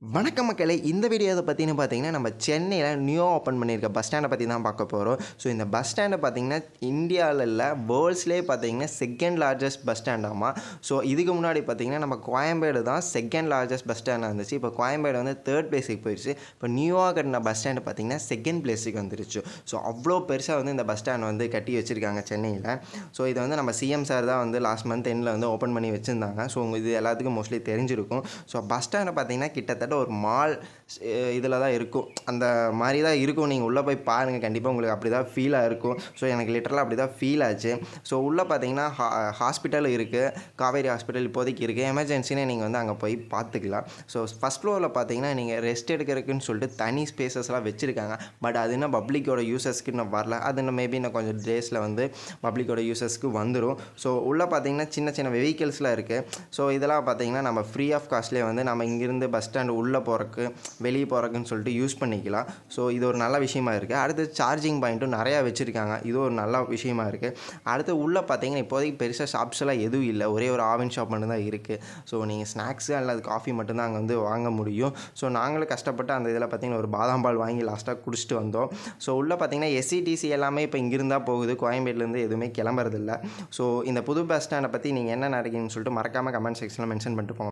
வணக்கம் மக்களே, இந்த வீடியோ எதை பற்றினு பார்த்தீங்கன்னா, நம்ம சென்னையில் நியூ ஓப்பன் பண்ணியிருக்க பஸ் ஸ்டாண்டை பற்றி தான் பார்க்க போகிறோம். ஸோ இந்த பஸ் ஸ்டாண்டை பார்த்தீங்கன்னா இந்தியாவில் இல்லை, வேர்ல்ட்ஸ்லேயே பார்த்தீங்கன்னா செகண்ட் லார்ஜஸ்ட் பஸ் ஸ்டாண்டாமா. ஸோ இதுக்கு முன்னாடி பார்த்தீங்கன்னா நம்ம கோயம்பேடு தான் செகண்ட் லார்ஜஸ்ட் பஸ் ஸ்டாண்டாக இருந்துச்சு. இப்போ கோயம்பேடு வந்து தேர்ட் பிளேஸுக்கு போயிடுச்சு. இப்போ நியூவாக கட்டின பஸ் ஸ்டாண்டு பார்த்தீங்கன்னா செகண்ட் பிளேஸுக்கு வந்துருச்சு. ஸோ அவ்வளோ பெருசாக வந்து இந்த பஸ் ஸ்டாண்ட் வந்து கட்டி வச்சுருக்காங்க சென்னையில். ஸோ இது வந்து நம்ம சிஎம் சார் தான் வந்து லாஸ்ட் மந்த் எண்டில் வந்து ஓப்பன் பண்ணி வச்சுருந்தாங்க. ஸோ இது எல்லாத்துக்கும் மோஸ்ட்லி தெரிஞ்சிருக்கும். ஸோ பஸ் ஸ்டாண்டை பார்த்தீங்கன்னா கிட்டத்தட்ட ஒரு மால் இதில் தான் இருக்கும். அந்த மாதிரி தான் இருக்கும். நீங்கள் உள்ளே போய் பாருங்கள், கண்டிப்பாக உங்களுக்கு அப்படி தான் ஃபீலாக இருக்கும். ஸோ எனக்கு லிட்டரலாக அப்படி தான் ஃபீல் ஆச்சு. ஸோ உள்ளே பார்த்தீங்கன்னா ஹாஸ்பிட்டல் இருக்குது, காவேரி ஹாஸ்பிட்டல் இப்போதைக்கு இருக்குது. எமர்ஜென்சினே நீங்கள் வந்து அங்கே போய் பார்த்துக்கலாம். ஸோ ஃபஸ்ட் ஃப்ளோரில் பார்த்தீங்கன்னா நீங்கள் ரெஸ்ட் எடுக்கிறதுக்குன்னு சொல்லிட்டு தனி ஸ்பேசஸ்லாம் வச்சுருக்காங்க. பட் அது இன்னும் பப்ளிக்கோட யூசஸ்க்கு இன்னும் வரல. அது இன்னும் மேபி இன்னும் கொஞ்சம் டேஸில் வந்து பப்ளிக்கோட யூசஸ்க்கு வந்துடும். ஸோ உள்ளே பார்த்தீங்கன்னா சின்ன சின்ன வெஹிக்கிள்ஸ்லாம் இருக்குது. ஸோ இதெல்லாம் பார்த்தீங்கன்னா நம்ம ஃப்ரீ ஆஃப் காஸ்ட்லேயே வந்து நம்ம இங்கேருந்து பஸ் ஸ்டாண்டு உள்ளே போகிறக்கு வெளியே போகிறக்குன்னு சொல்லிட்டு யூஸ் பண்ணிக்கலாம். ஸோ இது ஒரு நல்ல விஷயமா இருக்குது. அடுத்து சார்ஜிங் பாயிண்ட்டும் நிறையா வச்சுருக்காங்க. இது ஒரு நல்ல விஷயமா இருக்குது. அடுத்து உள்ளே பார்த்தீங்கன்னா இப்போதைக்கு பெருசாக ஷாப்ஸ் எல்லாம் எதுவும் இல்லை. ஒரே ஒரு ஆவின் ஷாப் மட்டும்தான் இருக்குது. ஸோ நீங்கள் ஸ்நாக்ஸு அல்லது காஃபி மட்டும்தான் அங்கே வந்து வாங்க முடியும். ஸோ நாங்களும் கஷ்டப்பட்டு அந்த இதில் பார்த்தீங்கன்னா ஒரு பாதாம் பால் வாங்கி லாஸ்ட்டாக குடிச்சிட்டு வந்தோம். ஸோ உள்ளே பார்த்தீங்கன்னா எஸ்சிடிசி எல்லாமே இப்போ இங்கிருந்தால் போகுது, கோயம்பேடுலேருந்து எதுவுமே கிளம்புறதில்ல. ஸோ இந்த புது பஸ் ஸ்டாண்டை பற்றி நீங்கள் என்ன நினைக்கிறீங்கன்னு சொல்லிட்டு மறக்காமல் கமெண்ட் செக்ஷனில் மென்ஷன் பண்ணிட்டு போங்க.